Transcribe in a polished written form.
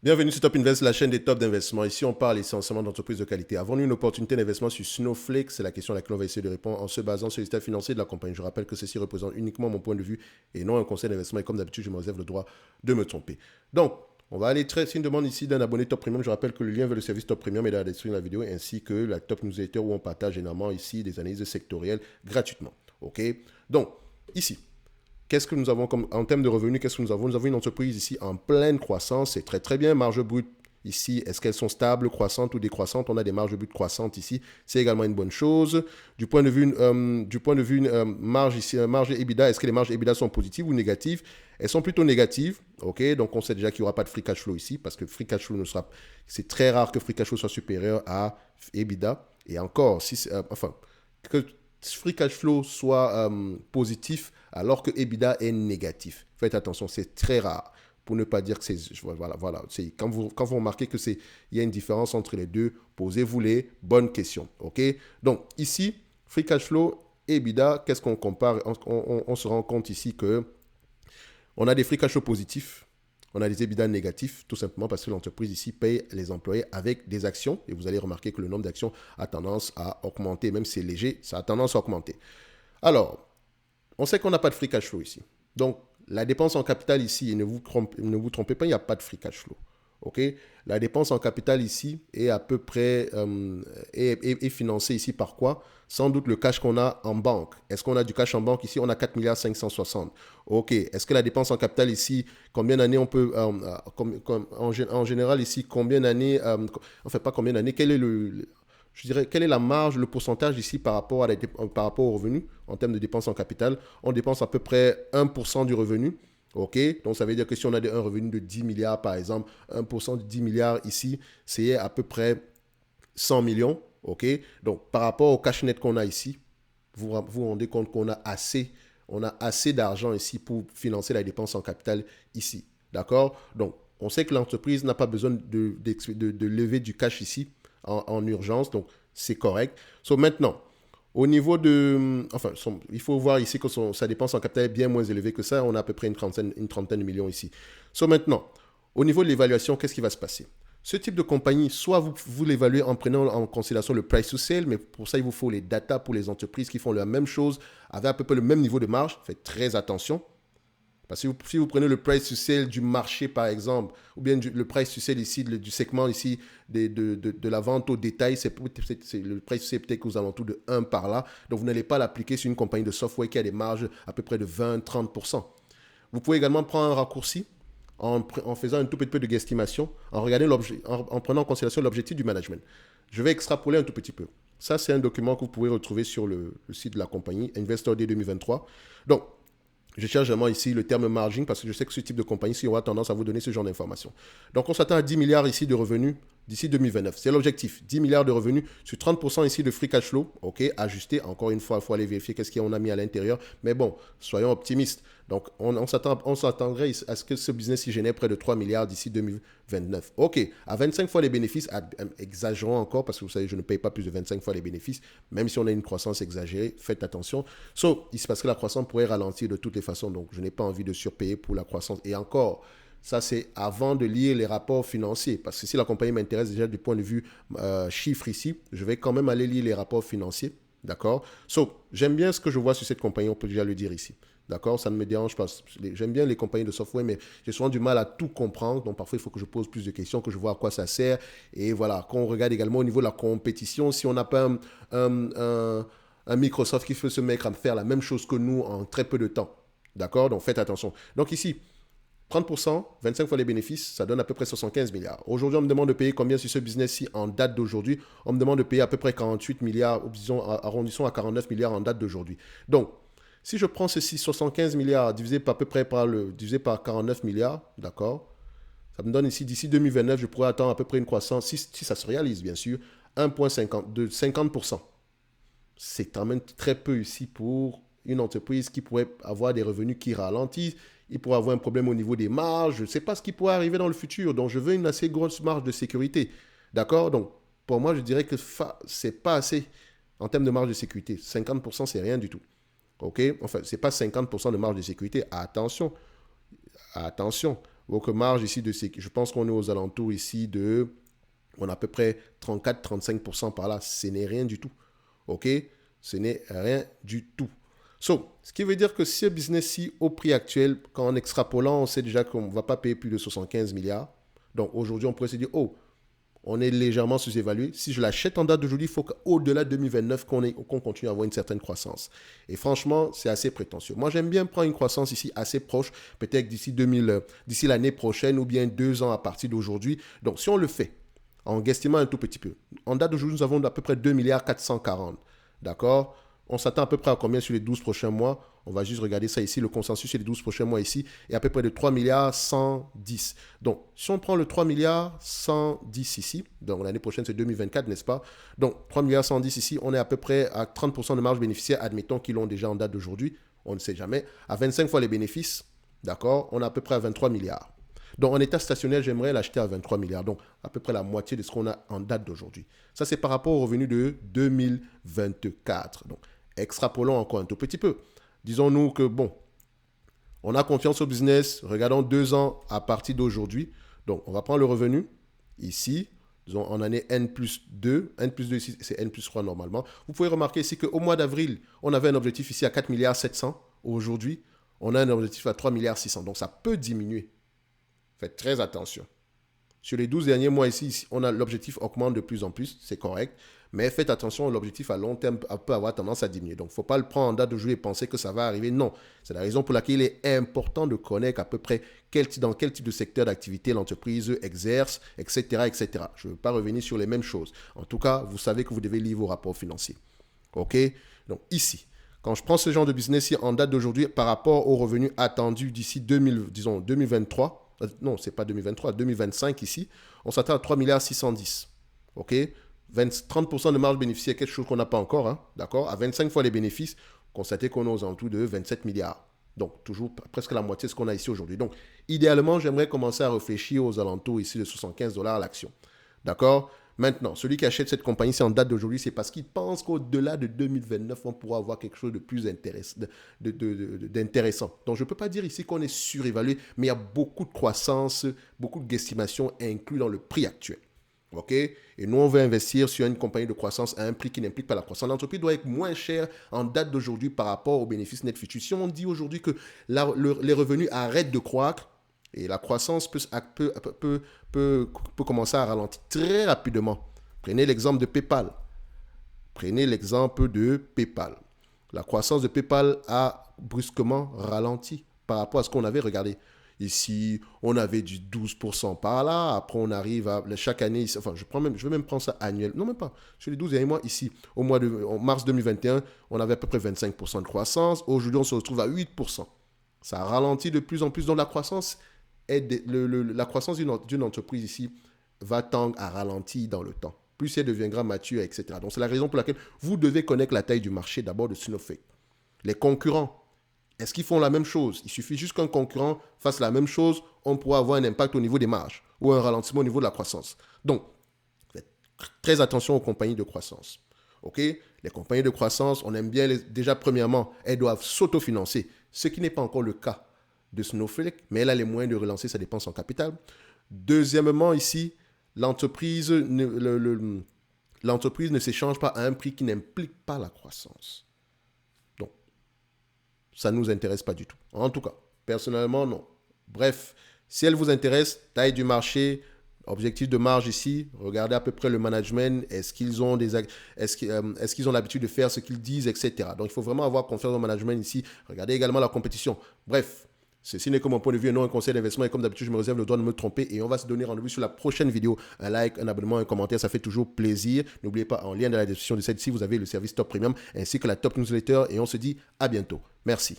Bienvenue sur Top Invest, la chaîne des tops d'investissement. Ici, on parle essentiellement d'entreprises de qualité. Avons-nous une opportunité d'investissement sur Snowflake? C'est la question à laquelle on va essayer de répondre en se basant sur les états financiers de la compagnie. Je rappelle que ceci représente uniquement mon point de vue et non un conseil d'investissement. Et comme d'habitude, je me réserve le droit de me tromper. Donc, on va aller très. C'est une demande ici d'un abonné Top Premium. Je rappelle que le lien vers le service Top Premium est dans la description de la vidéo, ainsi que la Top Newsletter où on partage généralement ici des analyses sectorielles gratuitement. OK? Donc, ici. Qu'est-ce que nous avons comme, en termes de revenus? Qu'est-ce que nous avons? Nous avons une entreprise ici en pleine croissance. C'est très, très bien. Marge brute ici, est-ce qu'elles sont stables, croissantes ou décroissantes? On a des marges brutes croissantes ici. C'est également une bonne chose. Du point de vue, marge ici, marge EBITDA, est-ce que les marges EBITDA sont positives ou négatives? Elles sont plutôt négatives. OK, donc on sait déjà qu'il n'y aura pas de free cash flow ici parce que free cash flow ne sera. C'est très rare que free cash flow soit supérieur à EBITDA. Et encore, si, que free cash flow soit positif alors que EBITDA est négatif. Faites attention, c'est très rare. Pour ne pas dire que c'est... Voilà. Quand vous remarquez qu'il y a une différence entre les deux, posez-vous les bonnes questions. OK? Donc, ici, free cash flow et EBITDA, qu'est-ce qu'on compare? On se rend compte ici que on a des free cash flow positifs, on a des EBITDA négatifs, tout simplement parce que l'entreprise ici paye les employés avec des actions. Et vous allez remarquer que le nombre d'actions a tendance à augmenter, même si c'est léger, ça a tendance à augmenter. Alors, on sait qu'on n'a pas de free cash flow ici. Donc, la dépense en capital ici, et ne vous trompez pas, il n'y a pas de free cash flow. OK? La dépense en capital ici est à peu près est financée ici par quoi? Sans doute le cash qu'on a en banque. Est-ce qu'on a du cash en banque ici? On a 4 milliards 560. OK. Est-ce que la dépense en capital ici, combien d'années on peut, en général ici, combien d'années, enfin pas combien d'années, je dirais, quelle est la marge, le pourcentage ici par rapport au revenu en termes de dépenses en capital? On dépense à peu près 1% du revenu. OK? Donc, ça veut dire que si on a un revenu de 10 milliards, par exemple, 1% de 10 milliards ici, c'est à peu près 100 millions. OK? Donc, par rapport au cash net qu'on a ici, vous rendez compte qu'on a assez d'argent ici pour financer la dépense en capital ici. D'accord? Donc, on sait que l'entreprise n'a pas besoin de lever du cash ici en urgence. Donc, c'est correct. So, maintenant, au niveau de... Enfin, il faut voir ici que sa dépense en capital est bien moins élevée que ça. On a à peu près une trentaine de millions ici. So, maintenant, au niveau de l'évaluation, qu'est-ce qui va se passer? Ce type de compagnie, soit vous l'évaluez en prenant en considération le price to sale, mais pour ça, il vous faut les data pour les entreprises qui font la même chose, avec à peu près le même niveau de marge. Faites très attention. Parce que si vous prenez le price to sale du marché, par exemple, ou bien le price to sale ici, du segment ici de la vente au détail, le price to sale peut-être aux alentours de 1 par là. Donc, vous n'allez pas l'appliquer sur une compagnie de software qui a des marges à peu près de 20-30%. Vous pouvez également prendre un raccourci en faisant un tout petit peu de guesstimation, en prenant en considération l'objectif du management. Je vais extrapoler un tout petit peu. Ça, c'est un document que vous pouvez retrouver sur le site de la compagnie, Investor Day 2023. Donc, je cherche vraiment ici le terme margin parce que je sais que ce type de compagnie, il aura tendance à vous donner ce genre d'informations. Donc, on s'attend à 10 milliards ici de revenus d'ici 2029. C'est l'objectif. 10 milliards de revenus sur 30% ici de free cash flow. OK, ajusté. Encore une fois, il faut aller vérifier qu'est-ce qu'on a mis à l'intérieur. Mais bon, soyons optimistes. Donc, on s'attendrait à ce que ce business génère près de 3 milliards d'ici 2029. OK, à 25 fois les bénéfices, exagérons encore parce que vous savez, je ne paye pas plus de 25 fois les bénéfices, même si on a une croissance exagérée, faites attention. Il se passe que la croissance pourrait ralentir de toutes les façons, donc je n'ai pas envie de surpayer pour la croissance. Et encore, ça, c'est avant de lire les rapports financiers. Parce que si la compagnie m'intéresse déjà du point de vue chiffre ici, je vais quand même aller lire les rapports financiers. D'accord? J'aime bien ce que je vois sur cette compagnie, on peut déjà le dire ici. D'accord? Ça ne me dérange pas. J'aime bien les compagnies de software, mais j'ai souvent du mal à tout comprendre. Donc, parfois, il faut que je pose plus de questions, que je vois à quoi ça sert. Et voilà, qu'on regarde également au niveau de la compétition, si on n'a pas un Microsoft qui peut se mettre à faire la même chose que nous en très peu de temps. D'accord? Donc, faites attention. Donc, ici, 30%, 25 fois les bénéfices, ça donne à peu près 75 milliards. Aujourd'hui, on me demande de payer combien sur ce business-ci en date d'aujourd'hui? On me demande de payer à peu près 48 milliards, ou disons, arrondissons à 49 milliards en date d'aujourd'hui. Donc, si je prends ceci, 75 milliards divisé par à peu près divisé par 49 milliards, d'accord? Ça me donne ici, d'ici 2029, je pourrais attendre à peu près une croissance, si ça se réalise bien sûr, 1,50 de 50%. C'est quand même très peu ici pour une entreprise qui pourrait avoir des revenus qui ralentissent. Il pourrait avoir un problème au niveau des marges. Je ne sais pas ce qui pourrait arriver dans le futur. Donc, je veux une assez grosse marge de sécurité. D'accord? Donc, pour moi, je dirais que ce n'est pas assez en termes de marge de sécurité. 50%, c'est rien du tout. OK? Enfin, ce n'est pas 50% de marge de sécurité. Attention. Attention. Donc, marge ici de sécurité, je pense qu'on est aux alentours ici de, on a à peu près 34-35% par là. Ce n'est rien du tout. OK? Ce n'est rien du tout. Ce qui veut dire que ce business-ci, au prix actuel, en extrapolant, on sait déjà qu'on ne va pas payer plus de 75 milliards. Donc, aujourd'hui, on pourrait se dire, oh, on est légèrement sous-évalué. Si je l'achète en date d'aujourd'hui, il faut qu'au-delà de 2029, qu'on continue à avoir une certaine croissance. Et franchement, c'est assez prétentieux. Moi, j'aime bien prendre une croissance ici assez proche, peut-être d'ici l'année prochaine ou bien 2 ans à partir d'aujourd'hui. Donc, si on le fait, en guesstimant un tout petit peu, en date d'aujourd'hui, nous avons à peu près 2 milliards 440. D'accord? On s'attend à peu près à combien sur les 12 prochains mois? On va juste regarder ça ici. Le consensus sur les 12 prochains mois ici est à peu près de 3 milliards 110. Donc, si on prend le 3 milliards 110 ici, donc l'année prochaine c'est 2024, n'est-ce pas? Donc, 3 milliards 110 ici, on est à peu près à 30% de marge bénéficiaire, admettons qu'ils l'ont déjà en date d'aujourd'hui. On ne sait jamais. À 25 fois les bénéfices, d'accord, on est à peu près à 23 milliards. Donc, en état stationnaire, j'aimerais l'acheter à 23 milliards. Donc, à peu près la moitié de ce qu'on a en date d'aujourd'hui. Ça, c'est par rapport au revenu de 2024. Donc, extrapolons encore un tout petit peu. Disons-nous que, bon, on a confiance au business. Regardons 2 ans à partir d'aujourd'hui. Donc, on va prendre le revenu ici. Disons, en année N plus 2. N plus 2 ici, c'est N plus 3 normalement. Vous pouvez remarquer ici qu'au mois d'avril, on avait un objectif ici à 4 milliards 700. Aujourd'hui, on a un objectif à 3 milliards 600. Donc, ça peut diminuer. Faites très attention. Sur les 12 derniers mois ici, l'objectif augmente de plus en plus, c'est correct. Mais faites attention, l'objectif à long terme peut avoir tendance à diminuer. Donc, il ne faut pas le prendre en date d'aujourd'hui et penser que ça va arriver. Non, c'est la raison pour laquelle il est important de connaître à peu près dans quel type de secteur d'activité l'entreprise exerce, etc. etc. Je ne veux pas revenir sur les mêmes choses. En tout cas, vous savez que vous devez lire vos rapports financiers. OK? Donc, ici, quand je prends ce genre de business en date d'aujourd'hui par rapport aux revenus attendus d'ici 2023, non, ce n'est pas 2023, 2025 ici, on s'attend à 3 milliards 610. OK? 30% de marge bénéficiaire, quelque chose qu'on n'a pas encore, hein, d'accord? À 25 fois les bénéfices, constatez qu'on est aux alentours de 27 milliards. Donc, toujours presque la moitié de ce qu'on a ici aujourd'hui. Donc, idéalement, j'aimerais commencer à réfléchir aux alentours ici de 75 $ l'action. D'accord? Maintenant, celui qui achète cette compagnie, c'est en date d'aujourd'hui, c'est parce qu'il pense qu'au-delà de 2029, on pourra avoir quelque chose de plus d'intéressant. Donc, je ne peux pas dire ici qu'on est surévalué, mais il y a beaucoup de croissance, beaucoup d'estimations inclus dans le prix actuel. OK? Et nous, on veut investir sur une compagnie de croissance à un prix qui n'implique pas la croissance. L'entreprise doit être moins chère en date d'aujourd'hui par rapport aux bénéfices net futurs. Si on dit aujourd'hui que les revenus arrêtent de croître, et la croissance peut commencer à ralentir très rapidement. Prenez l'exemple de PayPal. La croissance de PayPal a brusquement ralenti par rapport à ce qu'on avait regardé. Ici, on avait du 12% par là. Après, on arrive à chaque année. Enfin, je vais même prendre ça annuel. Non, même pas. Sur les 12 derniers mois, ici, en mars 2021, on avait à peu près 25% de croissance. Aujourd'hui, on se retrouve à 8%. Ça ralentit de plus en plus. Donc, la croissance d'une entreprise ici va tendre à ralentir dans le temps. Plus elle deviendra mature, etc. Donc, c'est la raison pour laquelle vous devez connaître la taille du marché d'abord de Snowflake. Les concurrents, est-ce qu'ils font la même chose? Il suffit juste qu'un concurrent fasse la même chose, on pourra avoir un impact au niveau des marges ou un ralentissement au niveau de la croissance. Donc, faites très attention aux compagnies de croissance. OK? Les compagnies de croissance, on aime bien, déjà premièrement, elles doivent s'autofinancer, ce qui n'est pas encore le cas de Snowflake, mais elle a les moyens de relancer sa dépense en capital. Deuxièmement, ici, l'entreprise ne s'échange pas à un prix qui n'implique pas la croissance. Donc, ça ne nous intéresse pas du tout. En tout cas, personnellement, non. Bref, si elle vous intéresse, taille du marché, objectif de marge ici, regardez à peu près le management, est-ce qu'ils ont l'habitude de faire ce qu'ils disent, etc. Donc, il faut vraiment avoir confiance au management ici. Regardez également la compétition. Bref, ceci n'est que mon point de vue et non un conseil d'investissement. Et comme d'habitude, je me réserve le droit de me tromper. Et on va se donner rendez-vous sur la prochaine vidéo. Un like, un abonnement, un commentaire, ça fait toujours plaisir. N'oubliez pas, en lien dans la description de celle-ci, vous avez le service Top Premium ainsi que la Top Newsletter. Et on se dit à bientôt. Merci.